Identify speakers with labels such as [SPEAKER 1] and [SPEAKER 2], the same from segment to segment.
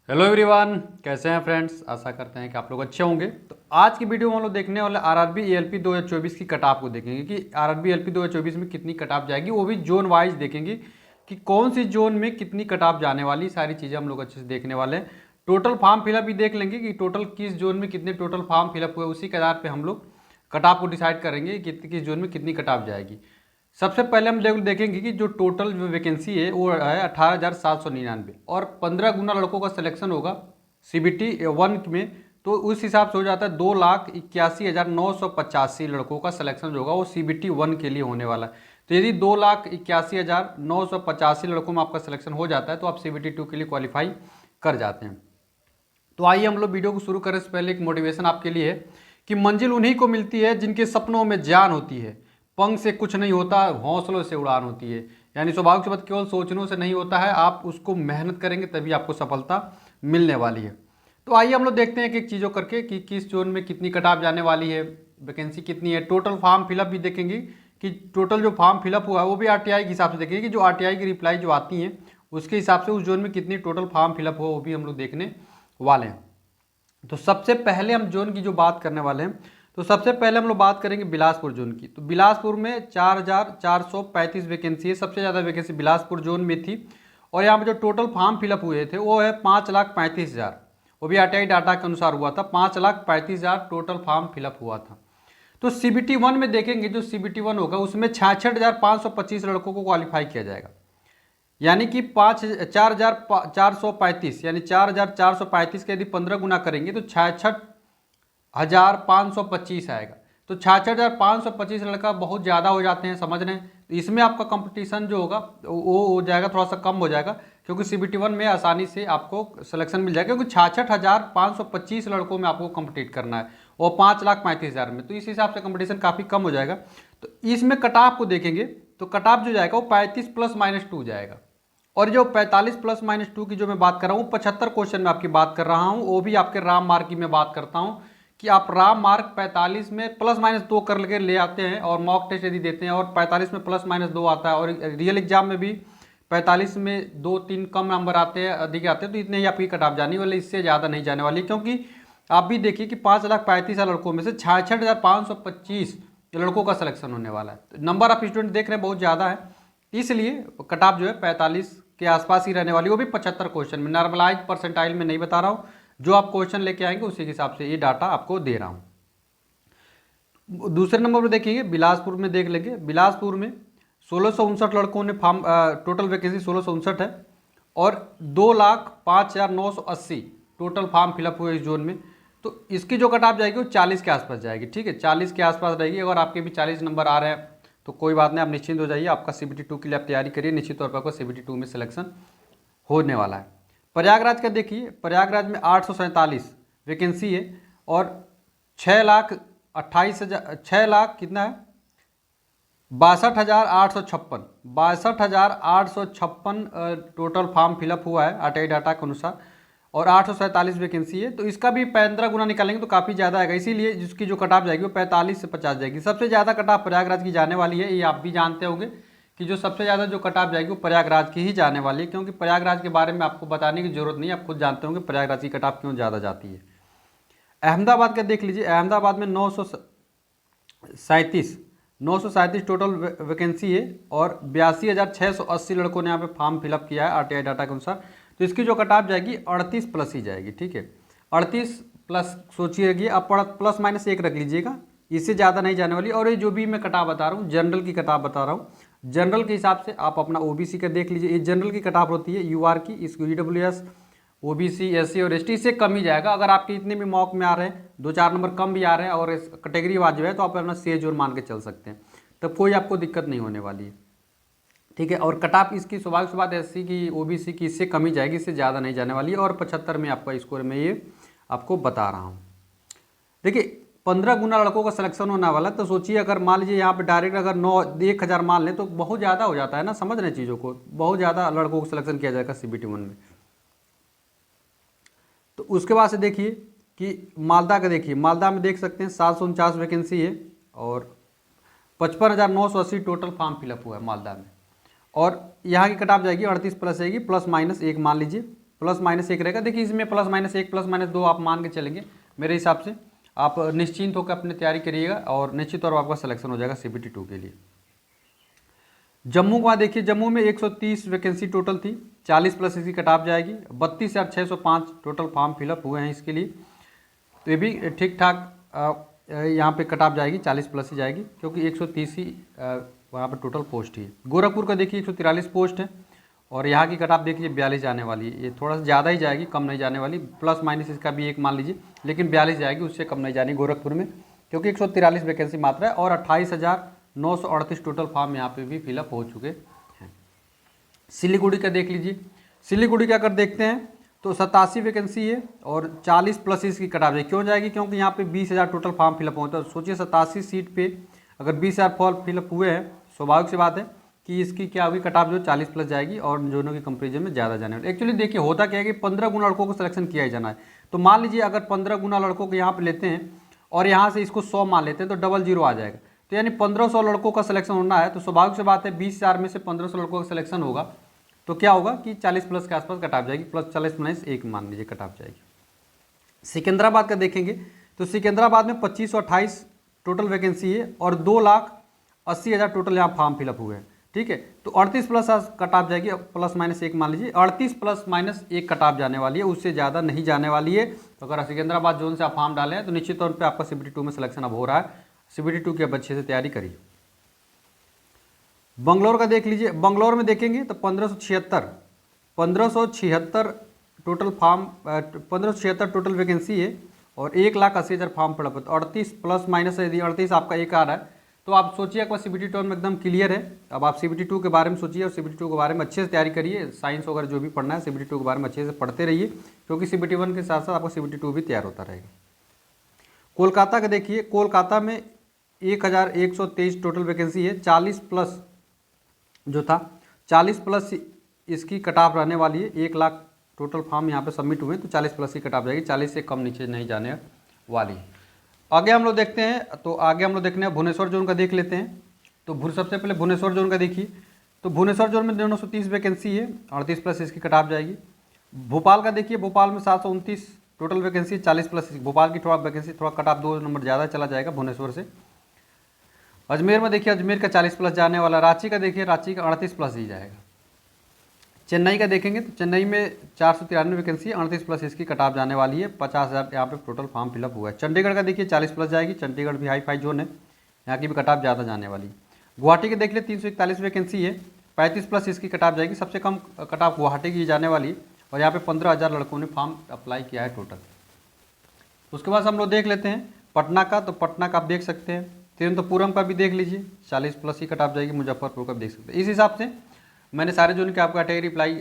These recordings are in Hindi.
[SPEAKER 1] हेलो एवरीवन, कैसे हैं फ्रेंड्स। आशा करते हैं कि आप लोग अच्छे होंगे। तो आज की वीडियो में हम लोग देखने वाले आरआरबी एएलपी 2024 की कट ऑफ को देखेंगे कि आरआरबी एएलपी 2024 में कितनी कट ऑफ जाएगी, वो भी जोन वाइज देखेंगे कि कौन सी जोन में कितनी कट ऑफ जाने वाली। सारी चीज़ें हम लोग अच्छे से देखने वाले हैं। टोटल फॉर्म फिलअप भी देख लेंगे कि टोटल किस जोन में कितने टोटल फॉर्म फिलअप हुए, उसी के आधार पर हम लोग कट ऑफ को डिसाइड करेंगे कि किस जोन में कितनी कट ऑफ जाएगी। सबसे पहले हम देखेंगे कि जो टोटल जो वैकेंसी है वो है 18,799 और 15 गुना लड़कों का सिलेक्शन होगा सीबीटी 1 में। तो उस हिसाब से हो जाता है 2,81,985 लड़कों का सिलेक्शन जो होगा वो सीबीटी 1 के लिए होने वाला है। तो यदि 2,81,985 लड़कों में आपका सिलेक्शन हो जाता है तो आप सीबीटी 2 के लिए क्वालिफाई कर जाते हैं। तो आइए हम लोग वीडियो को शुरू करने से पहले एक मोटिवेशन आपके लिए है कि मंजिल उन्हीं को मिलती है जिनके सपनों में जान होती है। पंख से कुछ नहीं होता, हौसलों से उड़ान होती है। यानी स्वाभाविक सी बात केवल सोचने से नहीं होता है, आप उसको मेहनत करेंगे तभी आपको सफलता मिलने वाली है। तो आइए हम लोग देखते हैं कि एक चीज़ों करके कि किस जोन में कितनी कट ऑफ जाने वाली है, वैकेंसी कितनी है। टोटल फॉर्म फिलअप भी देखेंगे कि टोटल जो फॉर्म फिलअप हुआ है वो भी आरटीआई के हिसाब से देखेंगे कि जो आरटीआई की रिप्लाई जो आती हैं उसके हिसाब से उस जोन में कितनी टोटल फॉर्म फिलअप हुआ वो भी हम लोग देखने वाले हैं। तो सबसे पहले हम जोन की जो बात करने वाले हैं, तो सबसे पहले हम लोग बात करेंगे बिलासपुर जोन की। तो बिलासपुर में 4,435 वैकेंसी है। सबसे ज़्यादा वैकेंसी बिलासपुर जोन में थी और यहाँ पे जो टोटल फॉर्म फिलअप हुए थे वो है 5,35,000। वो भी आरटीआई डाटा के अनुसार हुआ था। 5,35,000 टोटल फॉर्म फिलअप हुआ था। तो सीबीटी 1 में देखेंगे, जो सीबीटी 1 होगा उसमें 66,525 लड़कों को क्वालिफाई किया जाएगा। यानी कि 4,435 यानी 4,435 के यदि 15 गुना करेंगे तो 66,525 आएगा। तो 66,525 लड़का बहुत ज़्यादा हो जाते हैं, समझ रहे हैं। तो इसमें आपका कंपटीशन जो होगा वो हो जाएगा, थोड़ा सा कम हो जाएगा, क्योंकि सीबीटी 1 में आसानी से आपको सिलेक्शन मिल जाएगा, क्योंकि 66,525 लड़कों में आपको कम्पीट करना है और 5,35,000 में। तो इस हिसाब से कंपटीशन काफ़ी कम हो जाएगा। तो इसमें कट ऑफ को देखेंगे तो कट ऑफ जो जाएगा वो 35 + -2 जाएगा। और जो 45 + -2 की जो मैं बात कर रहा हूँ, 75 क्वेश्चन में आपकी बात कर रहा हूँ, वो भी आपके राम मार्क की मैं बात करता हूँ कि आप राम मार्क 45 में +-2 कर के ले आते हैं और मॉक टेस्ट यदि देते हैं और 45 में +-2 आता है और रियल एग्जाम में भी 45 में 2-3 कम नंबर आते हैं, अधिक आते हैं, तो इतने ही आपकी कट ऑफ जाने वाली, इससे ज़्यादा नहीं जाने वाली। क्योंकि आप भी देखिए कि 5,35,000 लड़कों में से 66,525 लड़कों का सिलेक्शन होने वाला है। तो नंबर ऑफ स्टूडेंट देख रहे हैं बहुत ज़्यादा है, इसलिए कट ऑफ जो है 45 के आसपास ही रहने वाली, वो भी 75 क्वेश्चन में। नॉर्मलाइज परसेंटाइल में नहीं बता रहा हूँ, जो आप क्वेश्चन लेके आएंगे उसी के हिसाब से ये डाटा आपको दे रहा हूँ। दूसरे नंबर पर देखिए बिलासपुर में देख लेंगे। बिलासपुर में 1,659 लड़कों ने फॉर्म, टोटल वैकेंसी 1,659 है और 2,05,980 टोटल फॉर्म फिलअप हुए इस जोन में। तो इसकी जो कट ऑफ जाएगी वो 40 के आसपास जाएगी। ठीक है, 40 के आसपास रहेगी। अगर आपके भी 40 नंबर आ रहे हैं तो कोई बात नहीं, आप निश्चिंत हो जाइए। आपका सीबीटी 2 के लिए आप तैयारी करिए, निश्चित तौर पर आपका सीबीटी 2 में सिलेक्शन होने वाला है। प्रयागराज का देखिए, प्रयागराज में 847 वैकेंसी है और 6,28,000 कितना है, 62,856 टोटल फॉर्म फिलअप हुआ है आरटीआई डाटा के अनुसार और 847 वैकेंसी है। तो इसका भी 15 गुना निकालेंगे तो काफ़ी ज़्यादा आएगा, इसीलिए जिसकी जो कट ऑफ जाएगी वो 45 से 50 जाएगी। सबसे ज़्यादा कट ऑफ प्रयागराज की जाने वाली है, ये आप भी जानते होंगे कि जो सबसे ज़्यादा जो कट ऑफ जाएगी वो प्रयागराज की ही जाने वाली है, क्योंकि प्रयागराज के बारे में आपको बताने की जरूरत नहीं है, आप खुद जानते होंगे प्रयागराज की कट ऑफ क्यों ज़्यादा जाती है। अहमदाबाद का देख लीजिए, अहमदाबाद में 937 टोटल वैकेंसी है और 82,680 लड़कों ने यहाँ पे फॉर्म फिलअप किया है आरटीआई डाटा के अनुसार। तो इसकी जो कट ऑफ जाएगी 38 प्लस ही जाएगी। ठीक है, 38 प्लस सोचिएगी, आप +-1 रख लीजिएगा, इससे ज़्यादा नहीं जाने वाली। और ये जो भी मैं कट ऑफ बता रहा हूँ जनरल की कट ऑफ बता रहा हूँ, जनरल के हिसाब से आप अपना ओबीसी का देख लीजिए। ये जनरल की कट ऑफ होती है यूआर की, इसको ईडब्ल्यूएस, ओबीसी, एससी और एसटी से कम ही जाएगा। अगर आपके इतने भी मॉक में आ रहे हैं, 2-4 नंबर कम भी आ रहे हैं और कैटेगरी वाइज है, तो आप अपना सेज जोन मान के चल सकते हैं, तब कोई आपको दिक्कत नहीं होने वाली है। ठीक है, और कट ऑफ इसकी स्वाभाविक बात एससी की, ओबीसी की इससे कम ही जाएगी, इससे ज़्यादा नहीं जाने वाली है। और 75 में आपका स्कोर में ये आपको बता रहा हूँ। देखिए 15 गुना लड़कों का सिलेक्शन होने वाला है। तो सोचिए अगर मान लीजिए यहाँ पे डायरेक्ट अगर 1,000 मान लें तो बहुत ज़्यादा हो जाता है ना, समझ रहे चीज़ों को, बहुत ज़्यादा लड़कों को सिलेक्शन किया जाएगा सीबीटी 1 में। तो उसके बाद से देखिए कि मालदा का देखिए, मालदा में देख सकते हैं 749 वैकेंसी है और 55,980 टोटल फॉर्म फिलअप हुआ है मालदा में। और यहाँ की कट ऑफ जाएगी 38 प्लस जाएगी, +-1 मान लीजिए। +-1 रहेगा। देखिए इसमें +-1 +-2 आप मान के चलेंगे मेरे हिसाब से। आप निश्चिंत होकर अपनी तैयारी करिएगा और निश्चित तौर पर आपका सिलेक्शन हो जाएगा CBT 2 के लिए। जम्मू का देखिए, जम्मू में 130 वैकेंसी टोटल थी, 40 प्लस इसकी कट ऑफ जाएगी। 32,605 टोटल फॉर्म फिलअप हुए हैं इसके लिए, तो ये भी ठीक ठाक यहाँ पे कट ऑफ जाएगी, 40 प्लस ही जाएगी क्योंकि 130 ही वहाँ पर टोटल पोस्ट ही है। गोरखपुर का देखिए 143 पोस्ट है और यहाँ की कट ऑफ देखिए 42 जाने वाली है। ये थोड़ा सा ज़्यादा ही जाएगी, कम नहीं जाने वाली। +- इसका भी एक मान लीजिए, लेकिन 42 जाएगी, उससे कम नहीं जानी गोरखपुर में क्योंकि 143 वैकेंसी मात्र है और 28,938 टोटल फॉर्म यहाँ पे भी फिलअप हो चुके हैं। सिलीगुड़ी का देख लीजिए, सिलीगुड़ी का अगर देखते हैं तो 87 वैकेंसी है और 40 प्लस इसकी कट ऑफ जाएगी। क्यों जाएगी? क्योंकि यहाँ पे 20,000 टोटल फॉर्म फिलअप होता है। तो सोचिए 87 सीट पे अगर 20,000 फॉर्म फिलअप हुए हैं, स्वाभाविक सी बात है कि इसकी क्या होगी, कट ऑफ जो 40 प्लस जाएगी और दोनों के कंपेरिजन में ज़्यादा जाने वाले। एक्चुअली देखिए होता क्या है कि 15 गुना लड़कों को सिलेक्शन किया ही जाना है। तो मान लीजिए अगर 15 गुना लड़कों को यहाँ पे लेते हैं और यहाँ से इसको 100 मान लेते हैं तो डबल जीरो आ जाएगा। तो यानी 1500 लड़कों का सिलेक्शन होना है। तो स्वाभाविक सी बात है 20,000 में से 1500 लड़कों का सिलेक्शन होगा तो क्या होगा कि 40 प्लस के आसपास कट ऑफ जाएगी, +40-1 मान लीजिए कट ऑफ जाएगी। सिकंदराबाद का देखेंगे तो सिकंदराबाद में 2528 टोटल वैकेंसी है और 2,80,000 टोटल यहाँ फॉर्म फिलअप हुए हैं। ठीक है, तो 38 प्लस कट ऑफ जाएगी, +-1 मान लीजिए, 38 +-1 कट ऑफ जाने वाली है, उससे ज़्यादा नहीं जाने वाली है। तो अगर सिकंदराबाद जोन से आप फॉर्म डालें तो निश्चित तौर पर आपका CBT 2 में सिलेक्शन अब हो रहा है। CBT 2 की अब अच्छे से तैयारी करिए। बंगलौर का देख लीजिए, बंगलौर में देखेंगे तो 1576 टोटल फॉर्म, 1576 टोटल वैकेंसी है और 1,80,000 फॉर्म पड़ा पड़ा। 38 +- यदि 38 आपका एक आ रहा है तो आप सोचिए आपका CBT 2 में एकदम क्लियर है। अब आप CBT 2 के बारे में सोचिए और CBT 2 के बारे में अच्छे से तैयारी करिए। साइंस वगैरह जो भी पढ़ना है CBT 2 के बारे में अच्छे से पढ़ते रहिए क्योंकि CBT 1 के साथ साथ आपका CBT 2 भी तैयार होता रहेगा। कोलकाता का देखिए, कोलकाता में 1,123 टोटल वैकेंसी है, 40 प्लस जो था 40 प्लस इसकी कट ऑफ रहने वाली है। 1 लाख टोटल फॉर्म यहाँ पे सबमिट हुए तो 40 प्लस की कट ऑफ जाएगी, 40 से कम नीचे नहीं जाने वाली है। आगे हम लोग देखते हैं, तो आगे हम लोग देखने हैं भुवनेश्वर जोन का देख लेते हैं। तो सबसे पहले भुवनेश्वर जोन का देखिए, तो भुवनेश्वर जोन में 930 वैकेंसी है, 38 प्लस इसकी कट ऑफ जाएगी। भोपाल का देखिए, भोपाल में 729 टोटल वैकेंसी, 40 प्लस भोपाल की थोड़ा वैकेंसी थोड़ा कट ऑफ 2 नंबर ज़्यादा चला जाएगा भुवनेश्वर से। अजमेर में देखिए, अजमेर का 40 प्लस जाने वाला। रांची का देखिए, रांची का 38 प्लस ही जाएगा। चेन्नई का देखेंगे तो चेन्नई में 493 वैकेंसी, 38 प्लस इसकी कट ऑफ जाने वाली है। 50,000 यहाँ पे टोटल फॉर्म फिलअप हुआ है। चंडीगढ़ का देखिए 40 प्लस जाएगी, चंडीगढ़ भी हाई फाई जोन है, यहाँ की भी कट ऑफ ज़्यादा जाने वाली है। गुवाहाटी के देख ले 341 वैकेंसी है, 35 प्लस इसकी कट ऑफ जाएगी। सबसे कम कट ऑफ गुवाहाटी की जाने वाली है और यहाँ पे 15,000 लड़कों ने फॉर्म अप्लाई किया है टोटल। उसके बाद हम लोग देख लेते हैं पटना का, तो पटना का आप देख सकते हैं। तिरुवनंतपुरम का भी देख लीजिए, 40 प्लस ही कट ऑफ जाएगी। मुजफ्फरपुर का भी देख सकते हैं। इस हिसाब से मैंने सारे जोन के आपको कैटेगरी अप्लाई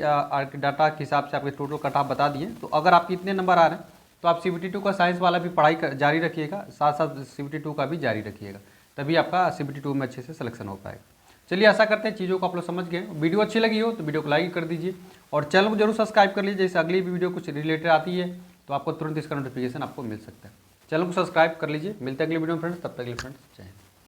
[SPEAKER 1] डाटा के हिसाब से आपके टोटल कट ऑफ बता दिए। तो अगर आपके इतने नंबर आ रहे हैं तो आप CBT 2 का साइंस वाला भी पढ़ाई जारी रखिएगा, साथ साथ CBT 2 का भी जारी रखिएगा, तभी आपका CBT 2 में अच्छे से सिलेक्शन हो पाएगा। चलिए, आशा करते हैं चीज़ों को आप लोग समझ गए। वीडियो अच्छी लगी हो तो वीडियो को लाइक कर दीजिए और चैनल को जरूर सब्सक्राइब कर लीजिए। जैसे अगली भी वीडियो कुछ रिलेटेड आती है तो आपको तुरंत इसका नोटिफिकेशन आपको मिल सकता है। चैनल को सब्सक्राइब कर लीजिए। मिलते हैं अगली वीडियो में फ्रेंड्स, तब तक के लिए फ्रेंड्स जय हिंद।